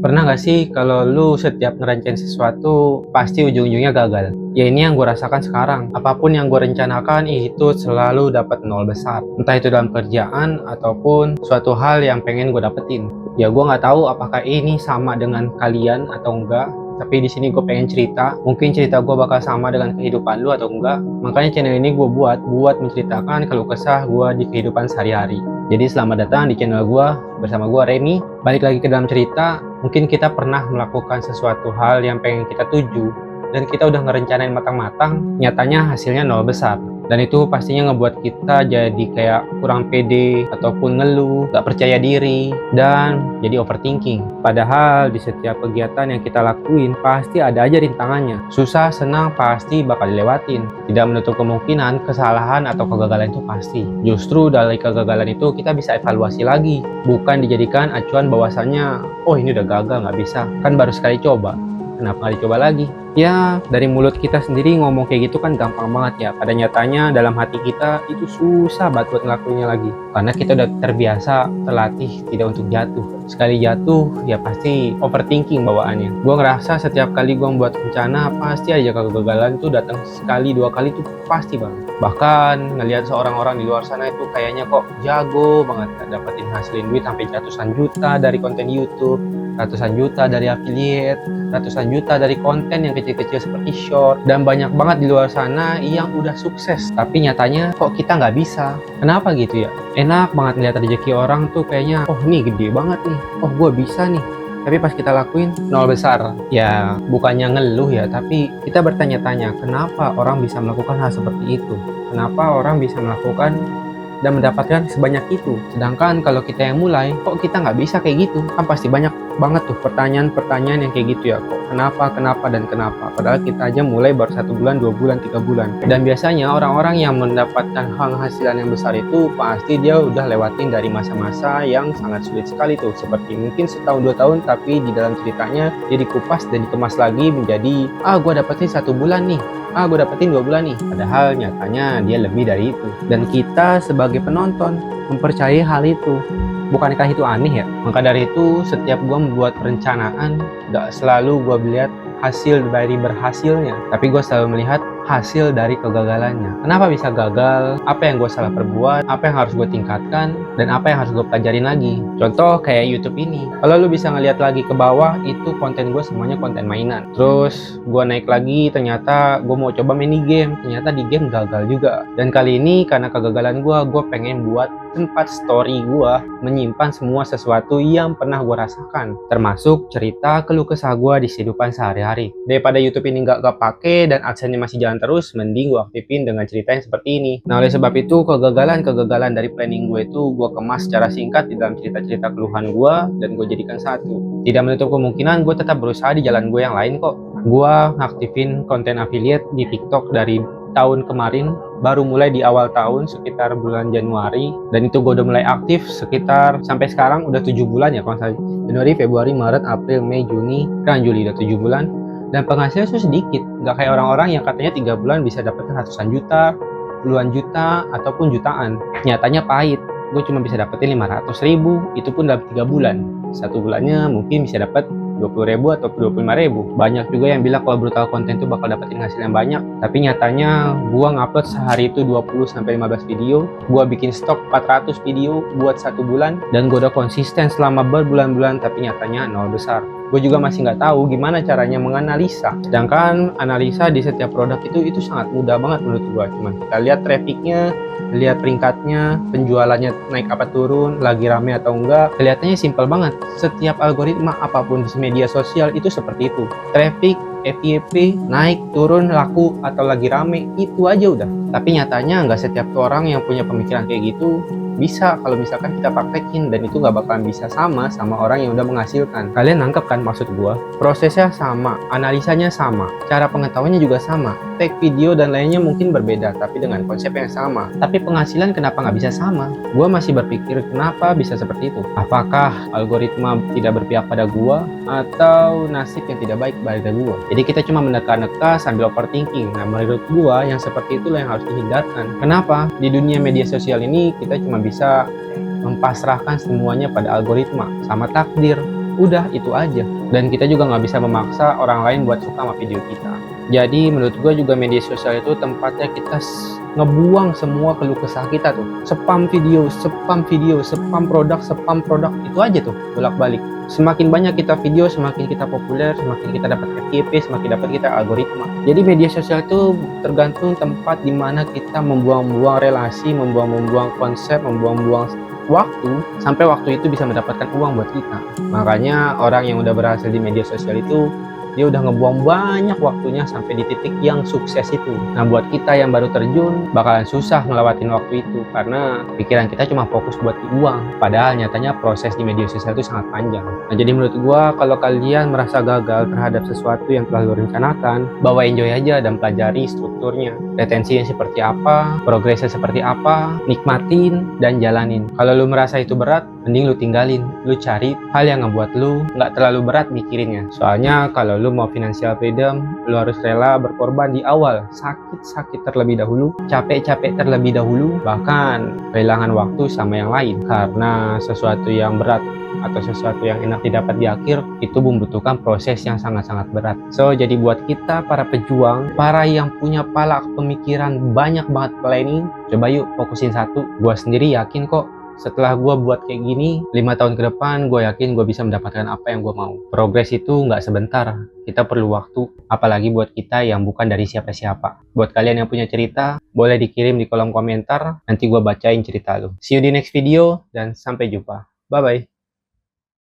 Pernah gak sih kalau lu setiap ngerancang sesuatu pasti ujung-ujungnya gagal? Ya ini yang gue rasakan sekarang. Apapun yang gue rencanakan itu selalu dapat nol besar. Entah itu dalam kerjaan ataupun suatu hal yang pengen gue dapetin. Ya gue nggak tahu apakah ini sama dengan kalian atau enggak. Tapi di sini gue pengen cerita. Mungkin cerita gue bakal sama dengan kehidupan lu atau enggak. Makanya channel ini gue buat menceritakan keluh kesah gue di kehidupan sehari-hari. Jadi selamat datang di channel gue bersama gue Remy. Balik lagi ke dalam cerita. Mungkin kita pernah melakukan sesuatu hal yang pengen kita tuju dan kita udah ngerencanain matang-matang, nyatanya hasilnya nol besar. Dan itu pastinya ngebuat kita jadi kayak kurang pede ataupun ngeluh, gak percaya diri, dan jadi overthinking. Padahal di setiap kegiatan yang kita lakuin pasti ada aja rintangannya. Susah, senang pasti bakal dilewatin. Tidak menutup kemungkinan kesalahan atau kegagalan itu pasti. Justru dari kegagalan itu kita bisa evaluasi lagi, bukan dijadikan acuan bahwasannya, oh ini udah gagal gak bisa, kan baru sekali coba. Kenapa nggak dicoba lagi? Ya, dari mulut kita sendiri ngomong kayak gitu kan gampang banget ya. Pada nyatanya dalam hati kita itu susah banget buat ngelakuinnya lagi. Karena kita udah terbiasa, terlatih tidak untuk jatuh. Sekali jatuh, ya pasti overthinking bawaannya. Gue ngerasa setiap kali gue membuat rencana, pasti aja kegagalan itu datang sekali, dua kali itu pasti banget. Bahkan ngelihat seorang orang di luar sana itu kayaknya kok jago banget dapetin hasilin duit sampai ratusan juta dari konten YouTube, ratusan juta dari affiliate, ratusan juta dari konten yang kecil-kecil seperti short, dan banyak banget di luar sana yang udah sukses. Tapi nyatanya kok kita nggak bisa. Kenapa gitu ya? Enak banget ngeliat rezeki orang tuh kayaknya, oh ini gede banget nih, oh gue bisa nih. Tapi pas kita lakuin, nol besar. Ya, bukannya ngeluh ya, tapi kita bertanya-tanya, kenapa orang bisa melakukan hal seperti itu? Kenapa orang bisa melakukan dan mendapatkan sebanyak itu? Sedangkan kalau kita yang mulai, kok kita nggak bisa kayak gitu? Kan pasti banyak banget tuh pertanyaan-pertanyaan yang kayak gitu ya. Kok kenapa, dan kenapa? Padahal kita aja mulai baru 1 bulan, 2 bulan, 3 bulan. Dan biasanya orang-orang yang mendapatkan penghasilan yang besar itu pasti dia udah lewatin dari masa-masa yang sangat sulit sekali tuh. Seperti mungkin setahun 2 tahun, tapi di dalam ceritanya dia dikupas dan dikemas lagi menjadi, gue dapetin 1 bulan nih, gue dapetin 2 bulan nih. Padahal nyatanya dia lebih dari itu. Dan kita sebagai penonton mempercayai hal itu. Bukankah itu aneh ya? Maka dari itu setiap gue membuat perencanaan, gak selalu gue melihat hasil dari berhasilnya, tapi gue selalu melihat hasil dari kegagalannya. Kenapa bisa gagal? Apa yang gue salah perbuat? Apa yang harus gue tingkatkan? Dan apa yang harus gue pelajarin lagi? Contoh kayak YouTube ini. Kalau lu bisa ngeliat lagi ke bawah, itu konten gue semuanya konten mainan. Terus gue naik lagi, ternyata gue mau coba mini game. Ternyata di game gagal juga. Dan kali ini karena kegagalan gue pengen buat tempat story gue menyimpan semua sesuatu yang pernah gue rasakan, termasuk cerita keluh kesah gue di kehidupan sehari-hari. Daripada YouTube ini nggak kepake dan adsense masih jalan terus, mending gue aktifin dengan cerita yang seperti ini. Nah, oleh sebab itu kegagalan dari planning gue itu gue kemas secara singkat di dalam cerita-cerita keluhan gue dan gue jadikan satu. Tidak menutup kemungkinan gue tetap berusaha di jalan gue yang lain kok. Gue ngaktifin konten affiliate di TikTok dari tahun kemarin, baru mulai di awal tahun sekitar bulan Januari, dan itu gue udah mulai aktif sekitar sampai sekarang udah 7 bulan ya, kalau saya Januari, Februari, Maret, April, Mei, Juni, kan Juli, udah 7 bulan. Dan penghasilan itu sedikit, nggak kayak orang-orang yang katanya 3 bulan bisa dapetin ratusan juta, puluhan juta, ataupun jutaan. Nyatanya pahit, gue cuma bisa dapetin 500.000, itu pun dalam 3 bulan. 1 bulannya mungkin bisa dapet 20.000 atau 25.000. Banyak juga yang bilang kalau brutal konten itu bakal dapetin hasil yang banyak. Tapi nyatanya gua ngupload sehari itu 20-15 video. Gua bikin stok 400 video buat 1 bulan. Dan gua udah konsisten selama berbulan-bulan, tapi nyatanya nol besar. Gue juga masih nggak tahu gimana caranya menganalisa. Sedangkan analisa di setiap produk itu sangat mudah banget menurut gue. Cuman kita lihat trafficnya, lihat peringkatnya, penjualannya naik apa turun, lagi rame atau enggak. Kelihatannya simpel banget. Setiap algoritma apapun di media sosial itu seperti itu. Traffic, FYP, naik, turun, laku, atau lagi rame, itu aja udah. Tapi nyatanya nggak setiap orang yang punya pemikiran kayak gitu bisa kalau misalkan kita praktekin, dan itu nggak bakalan bisa sama orang yang udah menghasilkan. Kalian nangkep kan maksud gua? Prosesnya sama, analisanya sama, cara pengetahuannya juga sama, tag video dan lainnya mungkin berbeda, tapi dengan konsep yang sama. Tapi penghasilan kenapa nggak bisa sama? Gua masih berpikir kenapa bisa seperti itu. Apakah algoritma tidak berpihak pada gua, atau nasib yang tidak baik pada gua? Jadi kita cuma menekan-neka sambil overthinking. Nah, menurut gua yang seperti itulah yang harus dihindarkan. Kenapa? Di dunia media sosial ini kita cuma bisa mempasrahkan semuanya pada algoritma sama takdir. Udah, itu aja. Dan kita juga nggak bisa memaksa orang lain buat suka sama video kita. Jadi menurut gue juga media sosial itu tempatnya kita ngebuang semua keluh kesah kita tuh. Spam video, spam produk, itu aja tuh bolak-balik. Semakin banyak kita video, semakin kita populer, semakin kita dapat FYP, semakin dapat kita algoritma. Jadi media sosial itu tergantung tempat dimana kita membuang-buang relasi, membuang-buang konsep, membuang-buang waktu, sampai waktu itu bisa mendapatkan uang buat kita. Makanya orang yang udah berhasil di media sosial itu dia udah ngebuang banyak waktunya sampai di titik yang sukses itu. Nah, buat kita yang baru terjun bakalan susah ngelewatin waktu itu karena pikiran kita cuma fokus buat uang. Padahal nyatanya proses di media sosial itu sangat panjang. Nah, jadi menurut gua kalau kalian merasa gagal terhadap sesuatu yang telah lu rencanakan, bawa enjoy aja dan pelajari strukturnya. Retensinya seperti apa, progresnya seperti apa, nikmatin dan jalanin. Kalau lu merasa itu berat, mending lu tinggalin. Lu cari hal yang ngebuat lu nggak terlalu berat mikirinnya. Soalnya kalau lu mau financial freedom, lu harus rela berkorban di awal, sakit-sakit terlebih dahulu, capek-capek terlebih dahulu, bahkan kehilangan waktu sama yang lain. Karena sesuatu yang berat atau sesuatu yang enak didapat di akhir itu membutuhkan proses yang sangat-sangat berat. So, jadi buat kita para pejuang, para yang punya pala pemikiran banyak banget planning, coba yuk fokusin satu. Gua sendiri yakin kok setelah gue buat kayak gini 5 tahun ke depan, gue yakin gue bisa mendapatkan apa yang gue mau. Progres itu nggak sebentar, kita perlu waktu, apalagi buat kita yang bukan dari siapa-siapa. Buat kalian yang punya cerita, boleh dikirim di kolom komentar, nanti gue bacain cerita lu. See you di next video dan sampai jumpa, bye bye.